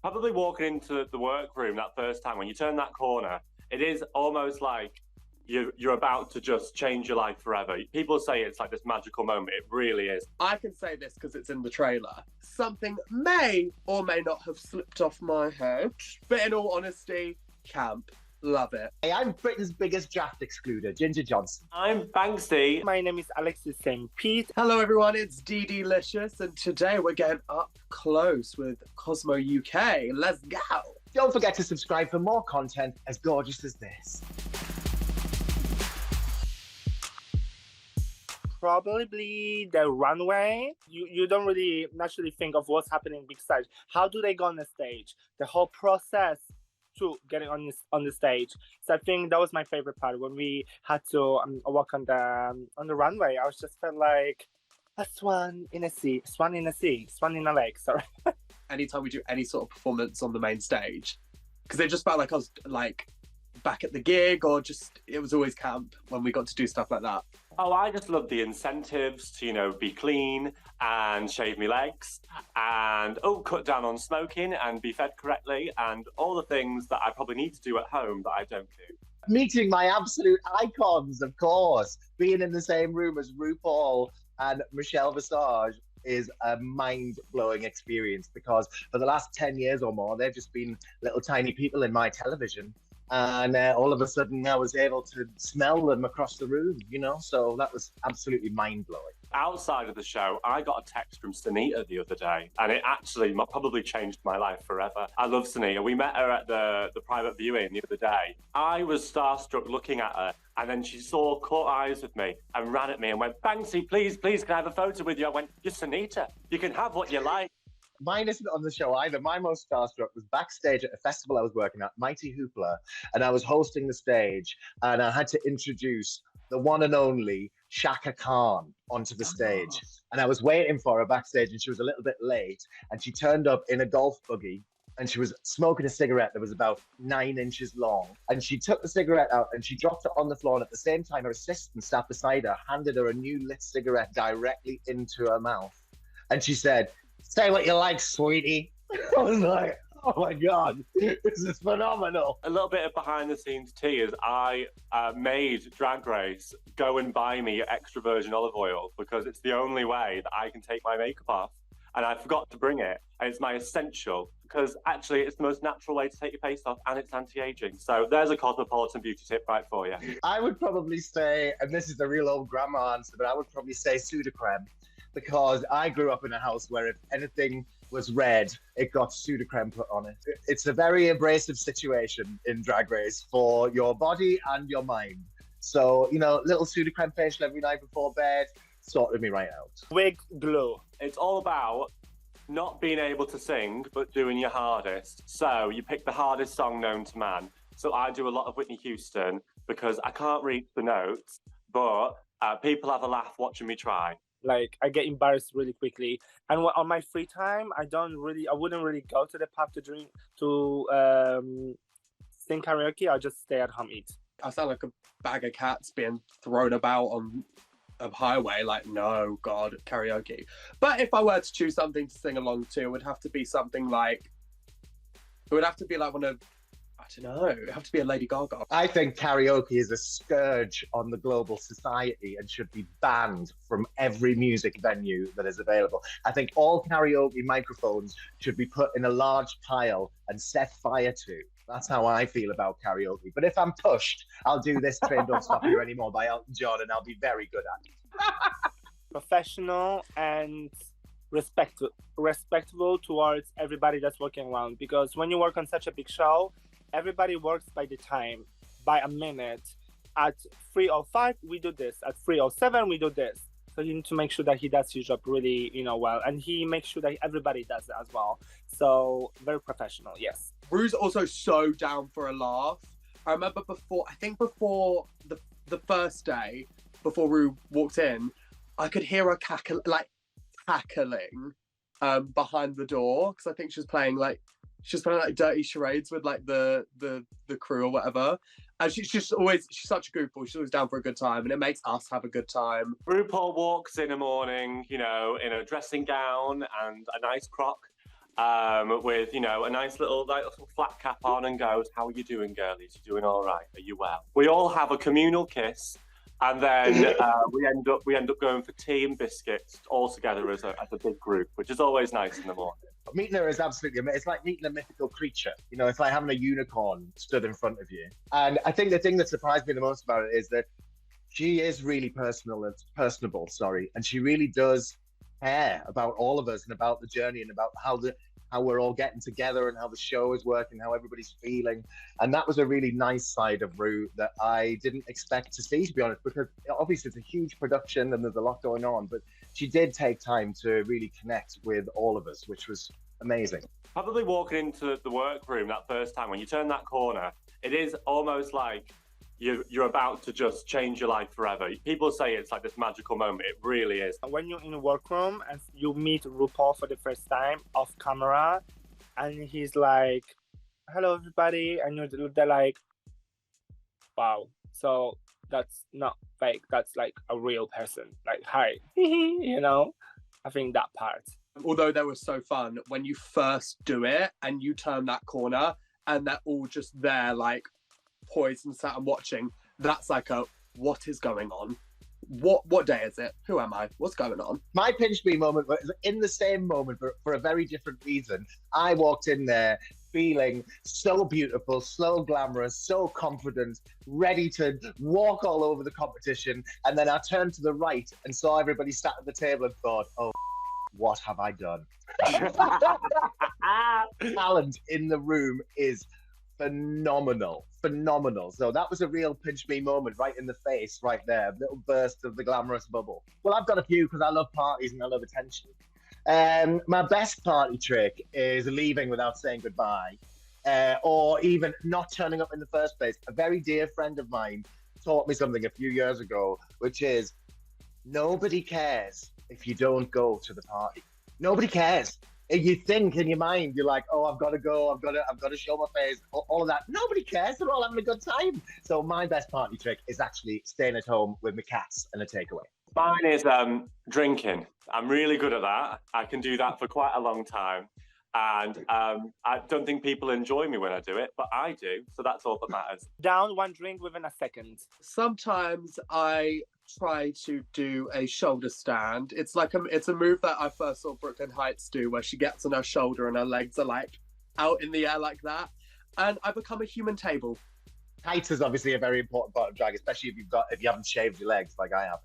Probably walking into the workroom that first time when you turn that corner, it is almost like you're about to just change your life forever. People say it's like this magical moment. It really is. I can say this because it's in the trailer. Something may or may not have slipped off my head, but in all honesty, camp. Love it. Hey, I'm Britain's biggest draft excluder, Ginger Johnson. I'm Banksy. My name is Alexis St. Pete. Hello, everyone. It's DD Licious, and today we're getting up close with Cosmo UK. Let's go. Don't forget to subscribe for more content as gorgeous as this. Probably the runway. You don't really naturally think of what's happening big stage. How do they go on the stage? The whole process to getting on the stage. So I think that was my favorite part when we had to walk on the runway. I was just felt like a swan in a sea, swan in a sea, swan in a lake. Sorry. Anytime we do any sort of performance on the main stage, because it just felt like I was like back at the gig, or just it was always camp when we got to do stuff like that. Oh, I just love the incentives to, be clean and shave my legs and, cut down on smoking and be fed correctly and all the things that I probably need to do at home that I don't do. Meeting my absolute icons, of course. Being in the same room as RuPaul and Michelle Visage is a mind-blowing experience because for the last 10 years or more, they've just been little tiny people in my television. And all of a sudden I was able to smell them across the room, so that was absolutely mind-blowing. Outside of the show, I got a text from Sunita the other day, and it actually probably changed my life forever. I love Sunita. We met her at the private viewing the other day. I was starstruck looking at her, and then she caught eyes with me and ran at me and went, "Banksy, please, can I have a photo with you?" I went, "You're Sunita. You can have what you like." Mine isn't on the show either. My most starstruck was backstage at a festival I was working at, Mighty Hoopla, and I was hosting the stage, and I had to introduce the one and only Shaka Khan onto the stage. And I was waiting for her backstage, and she was a little bit late, and she turned up in a golf buggy, and she was smoking a cigarette that was about 9 inches long. And she took the cigarette out, and she dropped it on the floor, and at the same time, her assistant sat beside her, handed her a new lit cigarette directly into her mouth. And she said, "Say what you like, sweetie." I was like, oh my God, this is phenomenal. A little bit of behind the scenes tea is I made Drag Race go and buy me extra virgin olive oil because it's the only way that I can take my makeup off. And I forgot to bring it. And it's my essential because actually it's the most natural way to take your face off and it's anti-aging. So there's a Cosmopolitan beauty tip right for you. I would probably say, and this is the real old grandma answer, but I would probably say Sudocreme. Because I grew up in a house where if anything was red, it got Sudocreme put on it. It's a very abrasive situation in Drag Race for your body and your mind. So, little Sudocreme facial every night before bed sorted me right out. Wig glow. It's all about not being able to sing, but doing your hardest. So you pick the hardest song known to man. So I do a lot of Whitney Houston because I can't reach the notes, but people have a laugh watching me try. Like I get embarrassed really quickly, and on my free time, I wouldn't really go to the pub to sing karaoke. I just stay at home eat. I sound like a bag of cats being thrown about on a highway. Like, no, God, karaoke. But if I were to choose something to sing along to, it would have to be something like, one of, I don't know, it would have to be a Lady Gaga. I think karaoke is a scourge on the global society and should be banned from every music venue that is available. I think all karaoke microphones should be put in a large pile and set fire to. That's how I feel about karaoke. But if I'm pushed, I'll do This Train Don't Stop Here Anymore by Elton John, and I'll be very good at it. Professional and respectful towards everybody that's working around. Because when you work on such a big show, everybody works by the time, by a minute. At 3:05, we do this. At 3:07, we do this. So you need to make sure that he does his job really, well. And he makes sure that everybody does it as well. So very professional, yes. Rue's also so down for a laugh. I remember before the first day, before Rue walked in, I could hear her cackling behind the door because I think she was playing dirty charades with like the crew or whatever. And she's such a goofball. She's always down for a good time, and it makes us have a good time. RuPaul walks in the morning, in a dressing gown and a nice croc. with, you know, a nice little flat cap on and goes, "How are you doing, girlies? You doing all right? Are you well?" We all have a communal kiss, and then we end up going for tea and biscuits all together as a big group, which is always nice in the morning. Meeting her is absolutely amazing. It's like meeting a mythical creature. You know, it's like having a unicorn stood in front of you. And I think the thing that surprised me the most about it is that she is really personable, sorry, and she really does care about all of us and about the journey and about how we're all getting together and how the show is working, how everybody's feeling. And that was a really nice side of Ru that I didn't expect to see, to be honest, because obviously it's a huge production and there's a lot going on, but she did take time to really connect with all of us, which was amazing. Probably walking into the workroom that first time, when you turn that corner, it is almost like you're about to just change your life forever. People say it's like this magical moment. It really is. When you're in a workroom and you meet RuPaul for the first time off camera, and he's like, "Hello, everybody," and they're like, "Wow, so that's not fake. That's like a real person. Like, hi," you know. I think that part. Although they were so fun when you first do it and you turn that corner and they're all just there, like, poised and sat and watching. That's like a, what is going on? What day is it? Who am I? What's going on? My pinch me moment was in the same moment, but for a very different reason. I walked in there feeling so beautiful, so glamorous, so confident, ready to walk all over the competition. And then I turned to the right and saw everybody sat at the table and thought, "Oh, what have I done?" Talent in the room is phenomenal. So that was a real pinch me moment right in the face, right there. A little burst of the glamorous bubble. Well, I've got a few because I love parties and I love attention. My best party trick is leaving without saying goodbye, or even not turning up in the first place. A very dear friend of mine taught me something a few years ago, which is nobody cares if you don't go to the party. Nobody cares. You think in your mind, you're like, "Oh, I've got to go. I've got to show my face." All of that. Nobody cares. They're all having a good time. So my best party trick is actually staying at home with my cats and a takeaway. Mine is drinking. I'm really good at that. I can do that for quite a long time. And I don't think people enjoy me when I do it, but I do. So that's all that matters. Down one drink within a second. Sometimes I try to do a shoulder stand. It's a move that I first saw Brooklyn Heights do, where she gets on her shoulder and her legs are like out in the air like that. And I become a human table. Tights is obviously a very important part of drag, especially if you haven't shaved your legs like I have.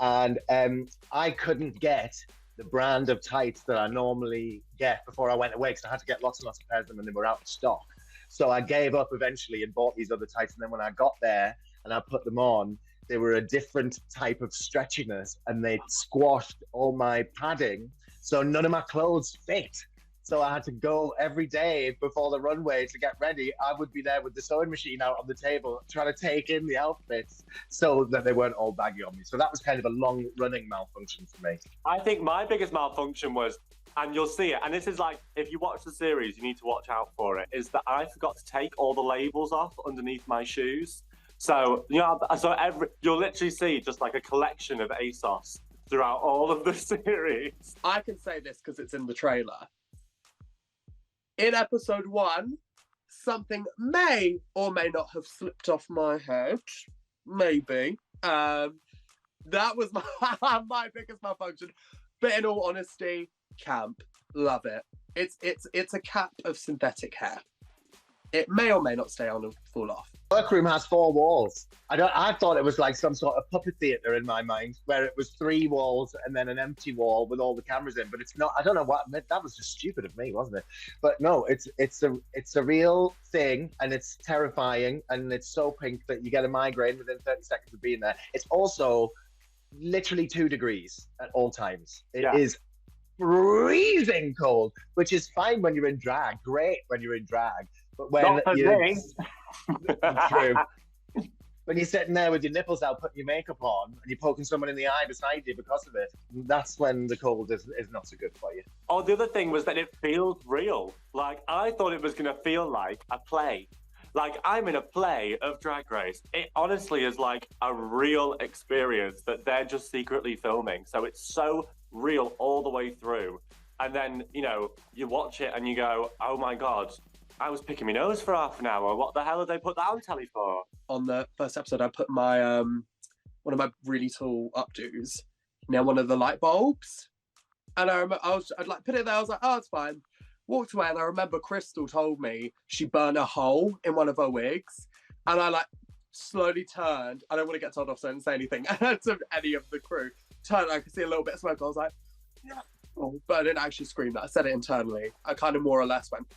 And I couldn't get the brand of tights that I normally get before I went away, because I had to get lots and lots of pairs of them and they were out of stock. So I gave up eventually and bought these other tights. And then when I got there and I put them on, they were a different type of stretchiness and they squashed all my padding. So none of my clothes fit. So I had to go every day before the runway to get ready. I would be there with the sewing machine out on the table, trying to take in the outfits so that they weren't all baggy on me. So that was kind of a long running malfunction for me. I think my biggest malfunction was, and you'll see it, and this is like, if you watch the series, you need to watch out for it, is that I forgot to take all the labels off underneath my shoes. So, you know, you'll literally see just like a collection of ASOS throughout all of the series. I can say this because it's in the trailer. In episode 1, something may or may not have slipped off my head. Maybe. That was my biggest malfunction. But in all honesty, camp. Love it. It's a cap of synthetic hair. It may or may not stay on and fall off. Workroom has 4 walls. I thought it was like some sort of puppet theatre in my mind, where it was 3 walls and then an empty wall with all the cameras in. But it's not. I don't know what. That was just stupid of me, wasn't it? But no, it's a real thing, and it's terrifying, and it's so pink that you get a migraine within 30 seconds of being there. It's also literally 2 degrees at all times. It is freezing cold, which is fine when you're in drag. Great when you're in drag. But when true. When you're sitting there with your nipples out, putting your makeup on, and you're poking someone in the eye beside you because of it, that's when the cold is not so good for you. Oh, the other thing was that it feels real. Like, I thought it was going to feel like a play. Like, I'm in a play of Drag Race. It honestly is like a real experience that they're just secretly filming. So it's so real all the way through. And then, you know, you watch it and you go, oh my God, I was picking my nose for half an hour. What the hell did they put that on telly for? On the first episode, I put my one of my really tall updos near one of the light bulbs. And I remember I'd like put it there, I was like, oh, it's fine. Walked away, and I remember Crystal told me she burned a hole in one of her wigs. And I like slowly turned. I don't want to get told off, so I didn't say anything to any of the crew. Turned, I could see a little bit of smoke. I was like, yeah. Oh, but I didn't actually scream that. I said it internally. I kind of more or less went,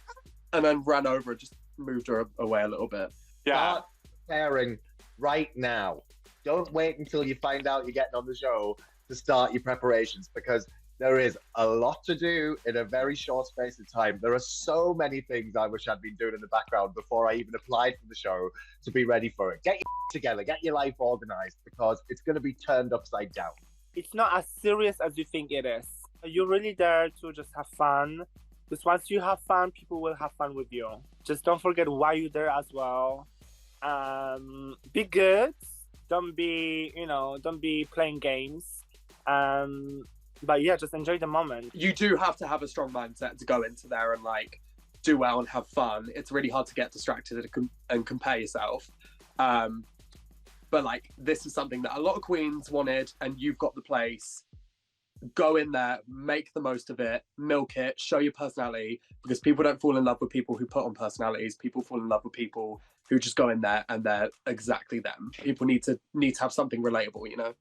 and then ran over and just moved her away a little bit. Yeah. Start preparing right now. Don't wait until you find out you're getting on the show to start your preparations, because there is a lot to do in a very short space of time. There are so many things I wish I'd been doing in the background before I even applied for the show to be ready for it. Get your together, get your life organized, because it's going to be turned upside down. It's not as serious as you think it is. You're really there to just have fun. Because once you have fun, people will have fun with you. Just don't forget why you're there as well. Be good. Don't be playing games. But yeah, just enjoy the moment. You do have to have a strong mindset to go into there and like do well and have fun. It's really hard to get distracted and compare yourself. But like, this is something that a lot of queens wanted, and you've got the place. Go in there, make the most of it, milk it, show your personality, because people don't fall in love with people who put on personalities. People fall in love with people who just go in there and they're exactly them. People need to have something relatable, you know?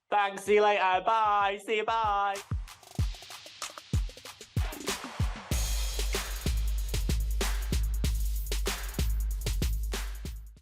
Thanks, see you later, bye, see you, bye.